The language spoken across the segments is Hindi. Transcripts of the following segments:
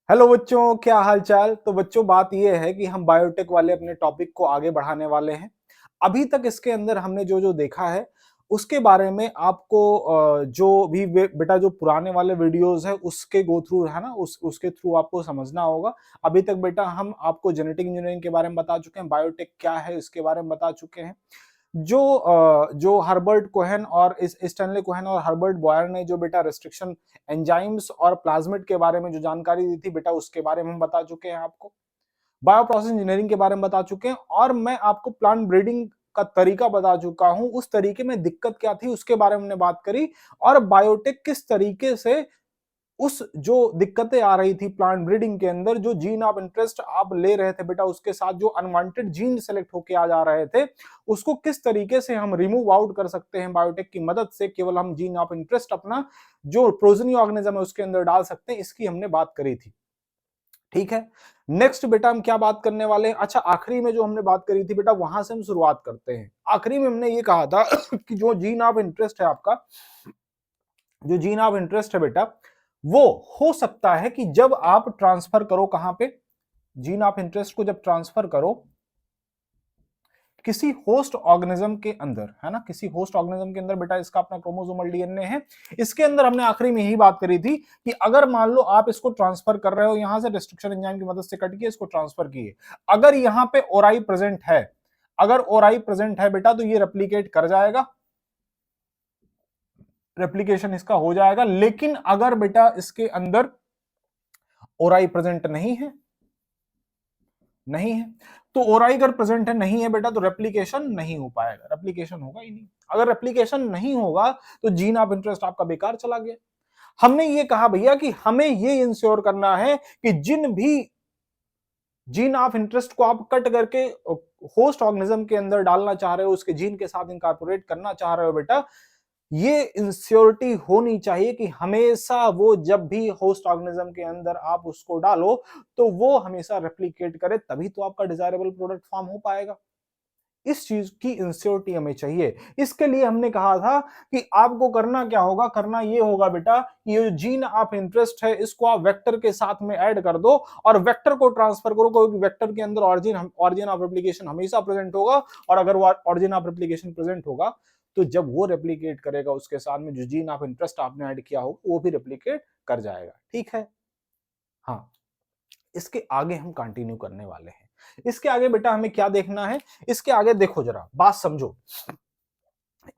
हेलो बच्चों, क्या हाल चाल। तो बच्चों, बात यह है कि हम बायोटेक वाले अपने टॉपिक को आगे बढ़ाने वाले हैं। अभी तक इसके अंदर हमने जो जो देखा है उसके बारे में आपको जो भी बेटा जो पुराने वाले वीडियोस है उसके गो थ्रू है ना, उसके थ्रू आपको समझना होगा। अभी तक बेटा हम आपको जेनेटिक इंजीनियरिंग के बारे में बता चुके हैं, बायोटेक क्या है इसके बारे में बता चुके हैं। जो हर्बर्ट कोहेन और इस स्टैनली कोहेन और हर्बर्ट बॉयर ने जो बेटा रिस्ट्रिक्शन एंजाइम्स और प्लाज्मिड के बारे में जो जानकारी दी थी बेटा, उसके बारे में हम बता चुके हैं आपको। बायो प्रोसेस इंजीनियरिंग के बारे में बता चुके हैं और मैं आपको प्लांट ब्रीडिंग का तरीका बता चुका हूं। उस तरीके में दिक्कत क्या थी उसके बारे में हमने बात करी, और बायोटेक किस तरीके से उस जो दिक्कतें आ रही थी प्लांट ब्रीडिंग के अंदर, जो जीन ऑफ इंटरेस्ट आप ले रहे थे बेटा, उसके साथ जो अनवांटेड जीन सेलेक्ट होके आ जा रहे थे, उसको किस तरीके से हम रिमूव आउट कर सकते हैं बायोटेक की मदद से। केवल हम जीन ऑफ इंटरेस्ट अपना जो प्रोजनी ऑर्गेनिज्म है उसके अंदर डाल सकते हैं, इसकी हमने बात करी थी। ठीक है, नेक्स्ट बेटा हम क्या बात करने वाले हैं। अच्छा, आखिरी में जो हमने बात करी थी बेटा, वहां से हम शुरुआत करते हैं। आखिरी में हमने ये कहा था कि जो जीन ऑफ इंटरेस्ट है आपका, जो जीन ऑफ इंटरेस्ट है बेटा, वो हो सकता है कि जब आप ट्रांसफर करो, कहां पे, जीन ऑफ इंटरेस्ट को जब ट्रांसफर करो किसी होस्ट ऑर्गेनिज्म के अंदर, है ना, किसी होस्ट ऑर्गेनिज्म के अंदर बेटा, इसका अपना क्रोमोसोमल डीएनए है। इसके अंदर हमने आखिरी में यही बात करी थी कि अगर मान लो आप इसको ट्रांसफर कर रहे हो, यहां से रिस्ट्रिक्शन एंजाइम की मदद से कट के इसको ट्रांसफर किए, अगर यहां पे ओराई प्रेजेंट है, अगर ओराई प्रेजेंट है बेटा, तो ये रेप्लीकेट कर जाएगा, रेप्लीकेशन इसका हो जाएगा। लेकिन अगर बेटा इसके अंदर ओराई प्रेजेंट नहीं है, नहीं है, तो ओराई अगर प्रेजेंट है, नहीं है बेटा, तो रेप्लीकेशन नहीं हो पाएगा, रेप्लीकेशन होगा ही नहीं। अगर रेप्लीकेशन नहीं होगा तो जीन ऑफ इंटरेस्ट आपका बेकार चला गया। हमने ये कहा भैया कि हमें ये इंश्योर करना है कि जिन भी जीन ऑफ इंटरेस्ट को आप कट करके होस्ट ऑर्गेनिज्म के अंदर डालना चाह रहे हो, उसके जीन के साथ इनकॉर्पोरेट करना चाह रहे हो बेटा, ये इंश्योरिटी होनी चाहिए कि हमेशा वो जब भी होस्ट ऑर्गेनिज्म के अंदर आप उसको डालो तो वो हमेशा रेप्लिकेट करे, तभी तो आपका डिजायरेबल प्रोडक्ट फॉर्म हो पाएगा। इस चीज की इंश्योरिटी हमें चाहिए। इसके लिए हमने कहा था कि आपको करना क्या होगा, करना ये होगा बेटा कि ये जो जीन ऑफ इंटरेस्ट है इसको आप वेक्टर के साथ में ऐड कर दो और वेक्टर को ट्रांसफर करो, क्योंकि वेक्टर के अंदर ऑरिजिन ऑफ रेप्लिकेशन हमेशा प्रेजेंट होगा, और अगर वो ऑरिजिन ऑफ रेप्लिकेशन प्रेजेंट होगा तो जब वो रेप्लिकेट करेगा उसके साथ में जो जीन ऑफ इंटरेस्ट आपने ऐड किया हो वो भी रेप्लिकेट कर जाएगा। ठीक है, हाँ, इसके आगे हम कंटिन्यू करने वाले हैं। इसके आगे बेटा हमें क्या देखना है, इसके आगे देखो, जरा बात समझो।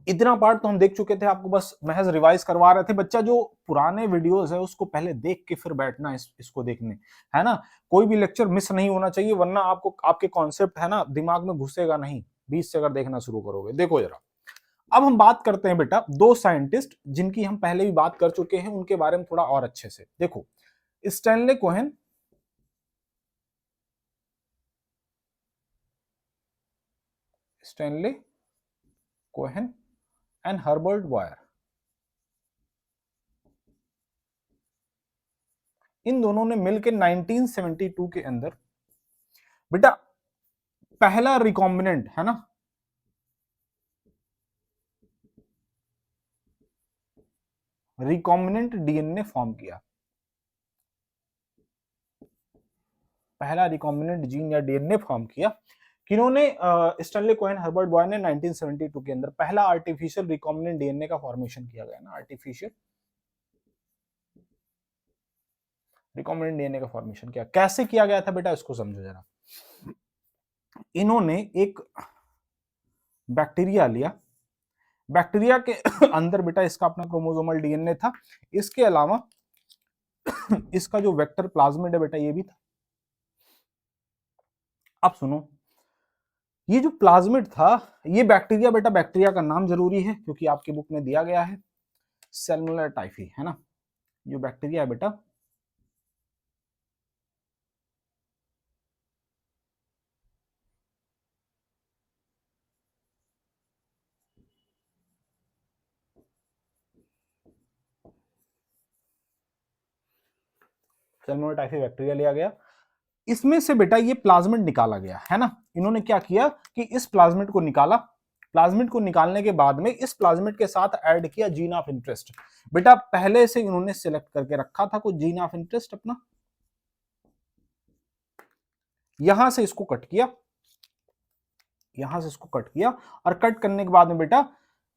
इतना पार्ट तो हम देख चुके थे, आपको बस महज रिवाइज करवा रहे थे। बच्चा जो पुराने वीडियोस है उसको पहले देख के फिर बैठना इसको देखने, है ना। कोई भी लेक्चर मिस नहीं होना चाहिए, वरना आपको आपके कॉन्सेप्ट है ना दिमाग में घुसेगा नहीं, बीच से अगर देखना शुरू करोगे। देखो जरा, अब हम बात करते हैं बेटा दो साइंटिस्ट जिनकी हम पहले भी बात कर चुके हैं, उनके बारे में थोड़ा और अच्छे से देखो। Stanley Cohen, Stanley Cohen and Herbert Boyer, इन दोनों ने मिलकर 1972 के अंदर बेटा पहला रिकॉम्बिनेंट, है ना, रिकॉम्बिनेंट डीएनए फॉर्म किया। पहला रिकॉम्बिनेंट जीन या डीएनए फॉर्म किया किन्होंने, स्टैनली कोहेन हर्बर्ट बॉयर ने 1972 के अंदर पहला आर्टिफिशियल रिकॉम्बिनेंट डीएनए का फॉर्मेशन किया गया ना, आर्टिफिशियल रिकॉम्बिनेंट डीएनए का फॉर्मेशन किया। कैसे किया गया था बेटा, इसको समझो जरा। इन्होंने एक बैक्टीरिया लिया, बैक्टीरिया के अंदर बेटा इसका अपना क्रोमोसोमल डीएनए था, इसके अलावा इसका जो वेक्टर प्लाज्मिड है बेटा ये भी था। अब सुनो, ये जो प्लाज्मिड था, ये बैक्टीरिया बेटा, बैक्टीरिया का नाम जरूरी है क्योंकि आपकी बुक में दिया गया है सेलुलर टाइफी, है ना। जो बैक्टीरिया है बेटा, सेलुलर टाइफी बैक्टीरिया लिया गया, इसमें से बेटा ये प्लाज्मिड निकाला गया, है ना। इन्होंने क्या किया कि इस प्लाज्मिड को निकाला, प्लाज्मिड को निकालने के बाद में इस प्लाज्मिड के साथ ऐड किया जीन ऑफ इंटरेस्ट। बेटा पहले से इन्होंने सिलेक्ट करके रखा था कुछ जीन ऑफ इंटरेस्ट अपना, यहां से इसको कट किया, यहां से इसको कट किया, और कट करने के बाद में बेटा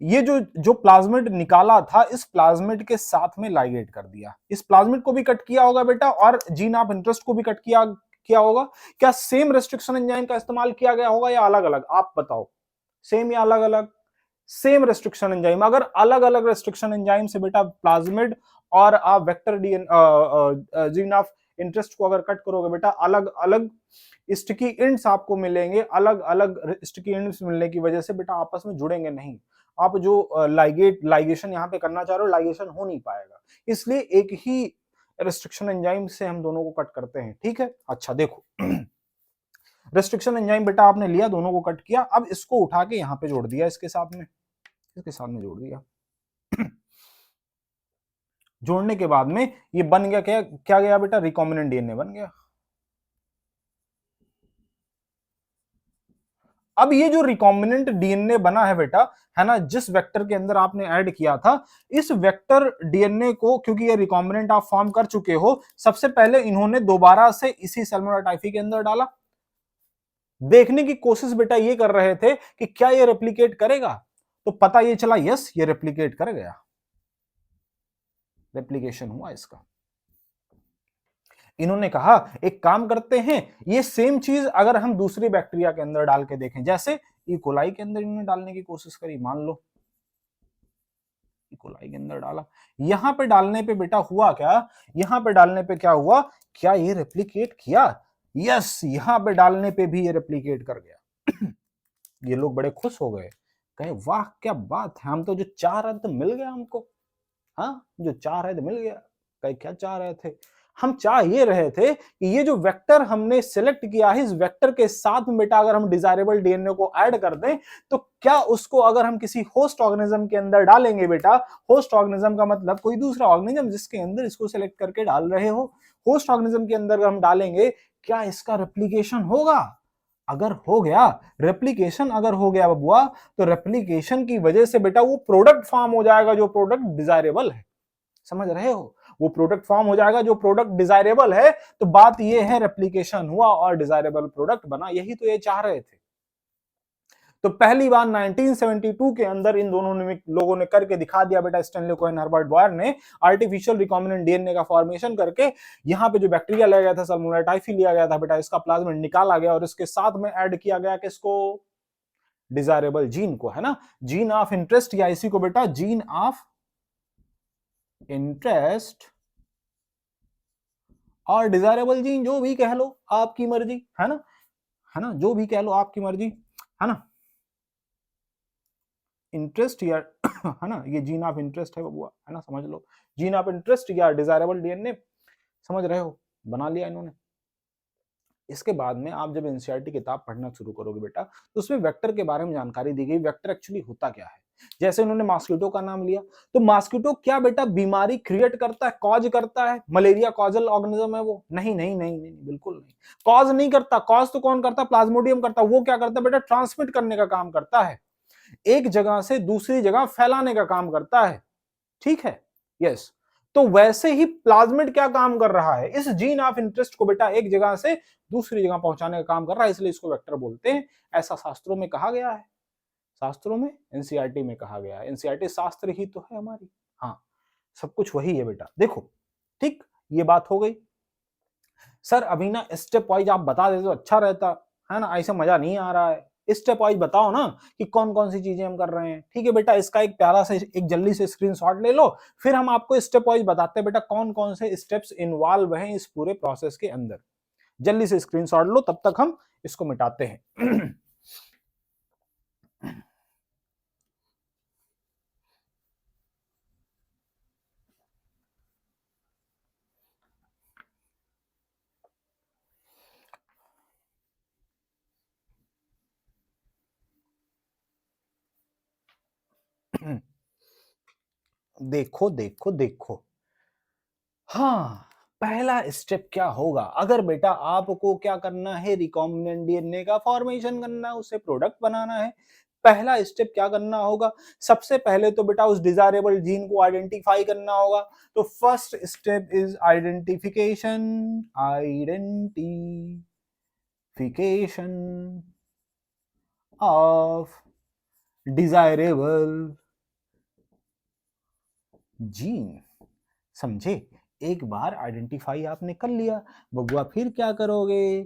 ये जो जो प्लाज्मिड निकाला था, इस प्लाज्मिड के साथ में लाइगेट कर दिया। इस प्लाज्मिड को भी कट किया होगा बेटा, और जीन ऑफ इंटरेस्ट को भी कट किया किया होगा। क्या सेम रेस्ट्रिक्शन एंजाइम का इस्तेमाल किया गया होगा या अलग अलग? आप बताओ, सेम या अलग अलग? Same restriction enzyme. अगर अलग अलग रेस्ट्रिक्शन एंजाइम से बेटा प्लाज्मिड और आप वेक्टर जीन ऑफ इंटरेस्ट को अगर कट करोगे बेटा, अलग अलग स्टिकी एंड्स आपको मिलेंगे। अलग अलग स्टिकी एंड्स मिलने की वजह से बेटा आपस में जुड़ेंगे नहीं। आप जो लाइगेशन यहां पे करना चाह रहे हो, लाइगेशन हो नहीं पाएगा। इसलिए एक ही रेस्ट्रिक्शन एंजाइम से हम दोनों को कट करते हैं। ठीक है, अच्छा देखो रेस्ट्रिक्शन एंजाइम बेटा आपने लिया, दोनों को कट किया, अब इसको उठा के यहां पे जोड़ दिया, इसके साथ में, इसके साथ में जोड़ दिया। जोड़ने के बाद में ये बन गया क्या, क्या गया बेटा? रिकॉम्बिनेंट डीएनए बन गया। अब ये जो रिकॉम्बिनेंट डीएनए बना है बेटा, है ना, जिस वेक्टर के अंदर आपने ऐड किया था, इस वेक्टर डीएनए को, क्योंकि ये रिकॉम्बिनेंट आप फॉर्म कर चुके हो, सबसे पहले इन्होंने दोबारा से इसी सैल्मोनेला टाइफी के अंदर डाला। देखने की कोशिश बेटा ये कर रहे थे कि क्या ये रेप्लिकेट करेगा, तो पता ये चला यस ये रेप्लिकेट कर गया, रेप्लिकेशन हुआ इसका। इन्होंने कहा एक काम करते हैं, ये सेम चीज अगर हम दूसरी बैक्टीरिया के अंदर डाल के देखें, जैसे ई कोलाई के अंदर इन्होंने डालने की कोशिश करी, मान लो ई कोलाई के अंदर डाला, यहां पे डालने पे बेटा हुआ क्या, यहां पे डालने पे क्या हुआ, क्या ये रेप्लिकेट किया? यस, यहां पे डालने पे भी ये रेप्लिकेट कर गया। ये लोग बड़े खुश हो गए, कहे वाह क्या बात है, हम तो जो चाह रहे थे मिल गया हमको। हाँ, जो चाह रहे थे मिल गया। कहे क्या चाह रहे थे? हम चाह ये रहे थे कि ये जो वेक्टर हमने सिलेक्ट किया है, इस वेक्टर के साथ में बेटा अगर हम डिजायरेबल डीएनए को ऐड कर दें, तो क्या उसको अगर हम किसी होस्ट ऑर्गेनिज्म के अंदर डालेंगे बेटा, होस्ट ऑर्गेनिज्म का मतलब कोई दूसरा ऑर्गेनिज्म जिसके अंदर इसको सिलेक्ट करके डाल रहे हो, होस्ट ऑर्गेनिज्म के अंदर हम डालेंगे, क्या इसका रेप्लिकेशन होगा? अगर हो गया, रेप्लिकेशन अगर हो गया बबुआ, तो रेप्लिकेशन की वजह से बेटा वो प्रोडक्ट फॉर्म हो जाएगा जो प्रोडक्ट डिजायरेबल है। समझ रहे हो? वो प्रोडक्ट फॉर्म हो जाएगा जो प्रोडक्ट डिजायरेबल है। तो बात ये है, रेप्लिकेशन हुआ और डिजायरेबल प्रोडक्ट बना, यही तो ये चाह रहे थे। तो पहली बार 1972 के अंदर इन दोनों ने लोगों ने करके दिखा दिया बेटा, स्टैनली कोहेन, हर्बर्ट बॉयर ने आर्टिफिशियल रिकॉम्बिनेंट डीएनए का फॉर्मेशन करके, यहां पे जो बैक्टीरिया लिया गया था, सल्मोनेला टाइफी लिया गया था बेटा, इसका प्लाज्मिड निकाला गया और इसके साथ में ऐड किया गया किसको? डिजायरेबल जीन को, है ना, जीन ऑफ इंटरेस्ट, या इसी को बेटा जीन ऑफ इंटरेस्ट और डिजायरेबल जीन, जो भी कह लो आपकी मर्जी, है ना, है ना, जो भी कह लो आपकी मर्जी, है ना, इंटरेस्ट या है ना, ये जीन ऑफ इंटरेस्ट है बबुआ, है ना, समझ लो, जीन ऑफ इंटरेस्ट या डिजायरेबल डीएनए, समझ रहे हो, बना लिया इन्होंने। इसके बाद में आप जब एनसीईआरटी किताब पढ़ना शुरू करोगे बेटा, तो उसमें वेक्टर के बारे में जानकारी दी गई, वेक्टर एक्चुअली होता क्या है। जैसे उन्होंने मॉस्किटो का नाम लिया, तो मॉस्किटो क्या बेटा बीमारी क्रिएट करता है, कॉज करता है? मलेरिया कॉजल ऑर्गेनिज्म है वो? नहीं नहीं नहीं नहीं, बिल्कुल नहीं, कॉज नहीं करता। कॉज तो कौन करता है? प्लाज्मोडियम करता है। वो क्या करता है बेटा? ट्रांसमिट करने का काम करता है, एक जगह से दूसरी जगह फैलाने का काम करता है। ठीक है, यस। तो वैसे ही प्लाज्मिड क्या काम कर रहा है? इस जीन ऑफ इंटरेस्ट को बेटा एक जगह से दूसरी जगह पहुंचाने का काम कर रहा है, इसलिए इसको वेक्टर बोलते हैं। ऐसा शास्त्रों में कहा गया है, शास्त्रों में, एनसीईआरटी में कहा गया है। एनसीईआरटी शास्त्र ही तो है हमारी, हाँ, सब कुछ वही है बेटा। देखो, ठीक, ये बात हो गई। सर अभी ना स्टेप वाइज आप बता देते तो अच्छा रहता, है ना, ऐसा मजा नहीं आ रहा है। स्टेप वाइज बताओ ना कि कौन कौन सी चीजें हम कर रहे हैं। ठीक है बेटा, इसका एक प्यारा से एक जल्दी से स्क्रीनशॉट ले लो, फिर हम आपको स्टेप वाइज बताते हैं बेटा कौन कौन से स्टेप्स इन्वॉल्व हैं इस पूरे प्रोसेस के अंदर। जल्दी से स्क्रीनशॉट लो, तब तक हम इसको मिटाते हैं। देखो देखो देखो, हाँ, पहला स्टेप क्या होगा? अगर बेटा आपको क्या करना है, रिकॉम्बिनेंट डीएनए का फॉर्मेशन करना है, उसे प्रोडक्ट बनाना है, पहला स्टेप क्या करना होगा? सबसे पहले तो बेटा उस डिजायरेबल जीन को आइडेंटिफाई करना होगा। तो first step is identification, identification, of desirable gene. समझे? एक बार आइडेंटिफाई आपने कर लिया बबुआ, फिर क्या करोगे?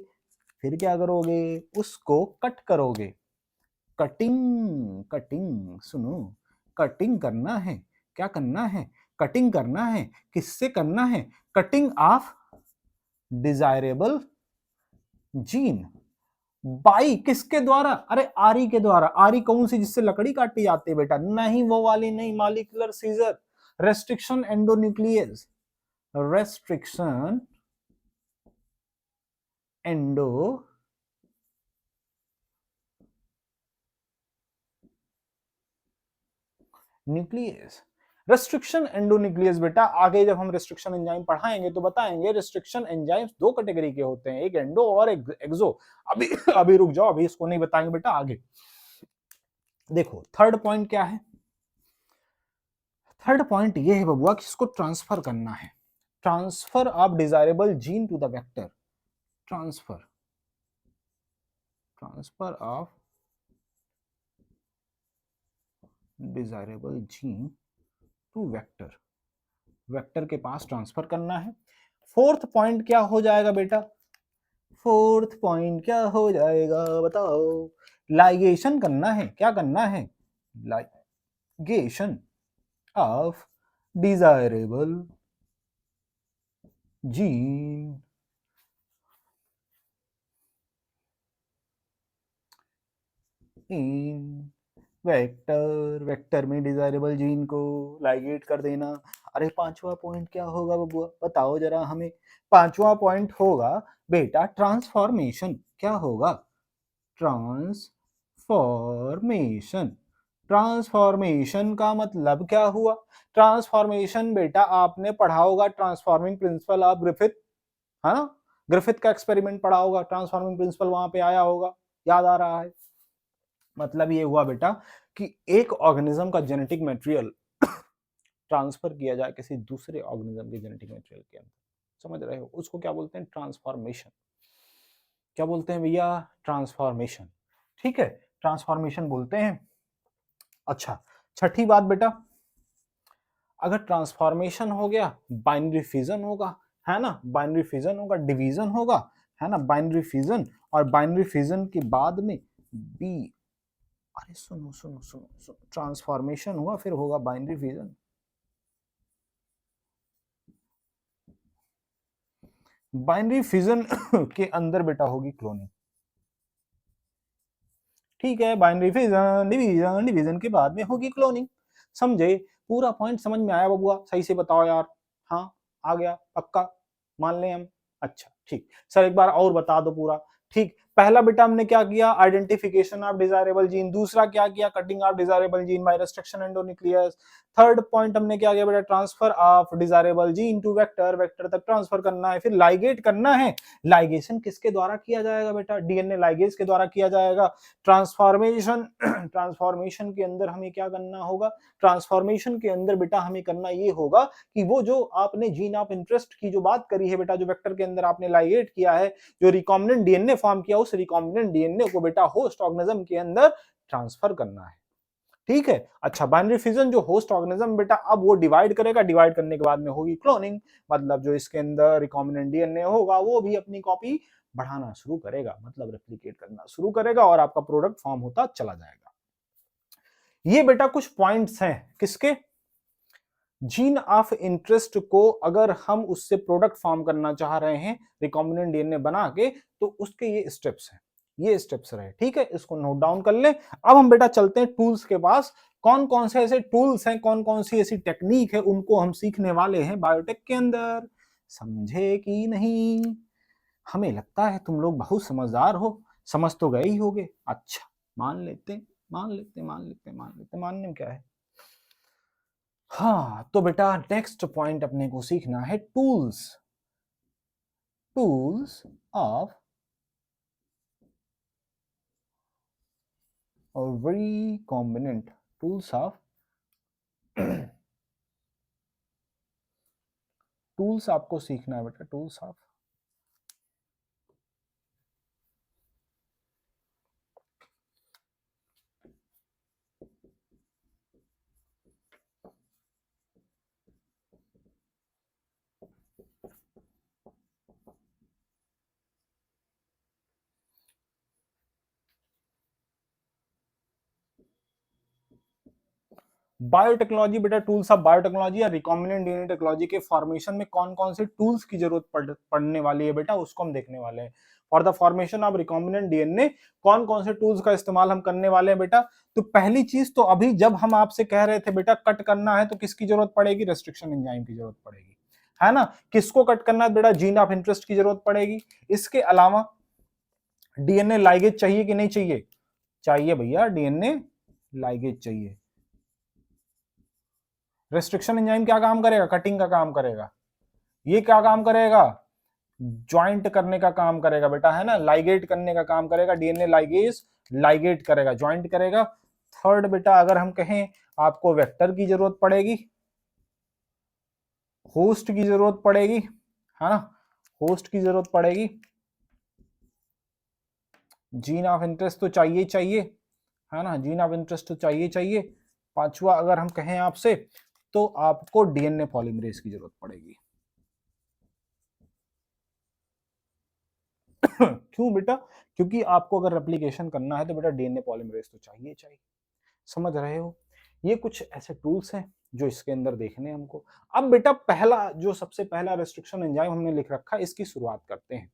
फिर क्या करोगे? उसको कट करोगे। कटिंग, कटिंग सुनो, कटिंग करना है। क्या करना है? कटिंग करना है। किससे करना है? Cutting of desirable gene. By किसके द्वारा? अरे आरी के द्वारा। आरी कौन सी? जिससे लकड़ी काटी जाती है बेटा? नहीं वो वाली नहीं, molecular scissor. Restriction endonuclease, restriction endonuclease. Restriction endonuclease बेटा आगे जब हम रेस्ट्रिक्शन एंजाइम पढ़ाएंगे तो बताएंगे। रेस्ट्रिक्शन एंजाइम्स दो कैटेगरी के होते हैं, एक एंडो और एक एक्सो। अभी अभी रुक जाओ, अभी इसको नहीं बताएंगे बेटा, आगे देखो। थर्ड पॉइंट क्या है? थर्ड पॉइंट ये है बबुआ कि इसको ट्रांसफर करना है। Transfer of desirable gene to the vector. Transfer, transfer of desirable gene to vector. Vector के पास ट्रांसफर करना है। फोर्थ पॉइंट क्या हो जाएगा बेटा? फोर्थ पॉइंट क्या हो जाएगा बताओ? लाइगेशन करना है। क्या करना है? Ligation of desirable gene in vector. Vector में डिजायरेबल जीन को लाइगेट कर देना। अरे पांचवा पॉइंट क्या होगा बबुआ? बताओ जरा हमें। पांचवा पॉइंट होगा बेटा ट्रांसफॉर्मेशन। क्या होगा? ट्रांसफॉर्मेशन। ट्रांसफॉर्मेशन का मतलब क्या हुआ? ट्रांसफॉर्मेशन बेटा आपने पढ़ा होगा, ट्रांसफॉर्मिंग प्रिंसिपल ऑफ ग्रिफिथ, है ना? ग्रिफिथ का एक्सपेरिमेंट पढ़ा होगा, ट्रांसफॉर्मिंग प्रिंसिपल वहां पे आया होगा, याद आ रहा है? मतलब ये हुआ बेटा कि एक ऑर्गेनिज्म का जेनेटिक मटेरियल ट्रांसफर किया जाए किसी दूसरे ऑर्गेनिज्म के जेनेटिक मटेरियल के अंदर। समझ रहे हो? उसको क्या बोलते हैं? ट्रांसफॉर्मेशन। क्या बोलते हैं भैया? ट्रांसफॉर्मेशन। ठीक है, ट्रांसफॉर्मेशन बोलते हैं। अच्छा, छठी बात बेटा, अगर ट्रांसफॉर्मेशन हो गया, बाइनरी फिजन होगा, है ना? बाइनरी फिजन होगा, डिवीजन होगा, है ना? बाइनरी फिजन, और बाइनरी फिजन के बाद में बी, अरे सुनो सुनो सुनो सुनो, ट्रांसफॉर्मेशन हुआ फिर होगा बाइनरी फिजन। बाइनरी फिजन के अंदर बेटा होगी क्लोनिंग। ठीक है, बाइनरी फिजन, डिवीजन, डिवीजन के बाद में होगी क्लोनिंग। समझे? पूरा पॉइंट समझ में आया बबुआ? सही से बताओ यार। हाँ, आ गया पक्का? मान लें हम? अच्छा ठीक, सर एक बार और बता दो पूरा। ठीक, पहला बेटा हमने क्या किया? Identification of desirable gene. दूसरा क्या किया? Cutting of desirable gene by restriction endonuclease. Third point हमने क्या किया बेटा? Transfer of desirable gene to vector. Vector तक ट्रांसफर करना है, फिर लाइगेट करना है। लाइगेशन किसके द्वारा किया जाएगा बेटा? डीएनए लाइगेज के द्वारा किया जाएगा। ट्रांसफॉर्मेशन, ट्रांसफॉर्मेशन के अंदर हमें क्या करना होगा? ट्रांसफॉर्मेशन के अंदर बेटा हमें करना ये होगा कि वो जो आपने जीन ऑफ इंटरेस्ट की जो बात करी है बेटा, जो वेक्टर के अंदर आपने लाइगेट किया है, जो रिकॉम्बिनेंट डीएनए फॉर्म किया, उस रिकॉम्बिनेंट डीएनए को बेटा होस्ट ऑर्गेनिज्म के अंदर ट्रांसफर करना है। ठीक है? अच्छा, बाइनरी फिजन जो होस्ट ऑर्गेनिज्म बेटा अब वो डिवाइड करेगा, डिवाइड करने के बाद में होगी क्लोनिंग। मतलब जो इसके अंदर रिकॉम्बिनेंट डीएनए होगा वो भी अपनी कॉपी बढ़ाना शुरू करेगा, मतलब रेप्लिकेट करना शुरू करेगा, और आपका प्रोडक्ट फॉर्म होता चला जाएगा। ये बेटा कुछ पॉइंट्स हैं किसके? जीन ऑफ इंटरेस्ट को अगर हम उससे प्रोडक्ट फॉर्म करना चाह रहे हैं रिकॉम्बिनेंट डीएनए बना के, तो उसके ये स्टेप्स हैं, ये स्टेप्स रहे। ठीक है, इसको नोट डाउन कर ले। अब हम बेटा चलते हैं टूल्स के पास। कौन कौन से ऐसे टूल्स हैं, कौन कौन सी ऐसी टेक्निक है, उनको हम सीखने वाले हैं बायोटेक के अंदर। समझे कि नहीं? हमें लगता है तुम लोग बहुत समझदार हो, समझ तो गए ही होगे। अच्छा, मान लेते मान लेते मान लेते मान लेते, मानने में क्या है। हाँ तो बेटा नेक्स्ट पॉइंट अपने को सीखना है tools. Tools of recombinant. Tools of tools आपको सीखना है बेटा, टूल्स ऑफ बायोटेक्नोलॉजी बेटा, टूल्स ऑफ बायोटेक्नोलॉजी या रिकॉम्बिनेंट डीएनए टेक्नोलॉजी के फॉर्मेशन में कौन कौन से टूल्स की जरूरत पड़ने वाली है बेटा, उसको हम देखने वाले हैं। For the formation of recombinant DNA कौन कौन से टूल्स का इस्तेमाल हम करने वाले हैं बेटा। तो पहली चीज तो अभी जब हम आपसे कह रहे थे बेटा कट करना है तो किसकी जरूरत पड़ेगी, रेस्ट्रिक्शन एंजाइम की जरूरत पड़ेगी, है ना। किसको कट करना है बेटा, जीन ऑफ इंटरेस्ट की जरूरत पड़ेगी। इसके अलावा डीएनए लाइगेज चाहिए कि नहीं चाहिए, चाहिए भैया, डीएनए लाइगेज चाहिए। रेस्ट्रिक्शन एंजाइम क्या काम करेगा, कटिंग का काम करेगा। ये क्या काम करेगा, ज्वाइंट करने का काम करेगा बेटा, है ना, लाइगेट करने का काम करेगा। डीएनए लाइगेज लाइगेट करेगा, ज्वाइंट करेगा। थर्ड बेटा अगर हम कहें आपको वेक्टर की जरूरत पड़ेगी, होस्ट की जरूरत पड़ेगी, है ना, होस्ट की जरूरत पड़ेगी। जीन ऑफ इंटरेस्ट तो चाहिए चाहिए, है ना, जीन ऑफ इंटरेस्ट तो चाहिए चाहिए। पांचवा अगर हम कहें आपसे तो आपको डीएनए पॉलीमरेज की जरूरत पड़ेगी। क्यों बेटा, क्योंकि आपको अगर रेप्लिकेशन करना है तो बेटा डीएनए पॉलीमरेज तो चाहिए चाहिए। समझ रहे हो, ये कुछ ऐसे टूल्स हैं जो इसके अंदर देखने हैं हमको। अब बेटा पहला जो सबसे पहला रेस्ट्रिक्शन एंजाइम हमने लिख रखा है, इसकी शुरुआत करते हैं।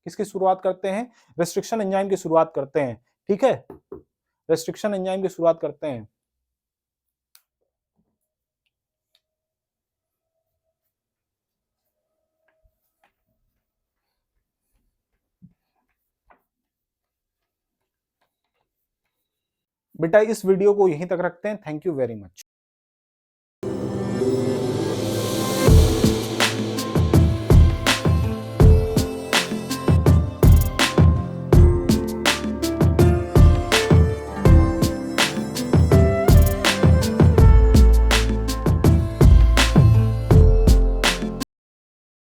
किसकी शुरुआत करते हैं, रेस्ट्रिक्शन एंजाइम की शुरुआत करते हैं। ठीक है, रेस्ट्रिक्शन एंजाइम की शुरुआत करते हैं। बेटा इस वीडियो को यहीं तक रखते हैं। Thank you very much.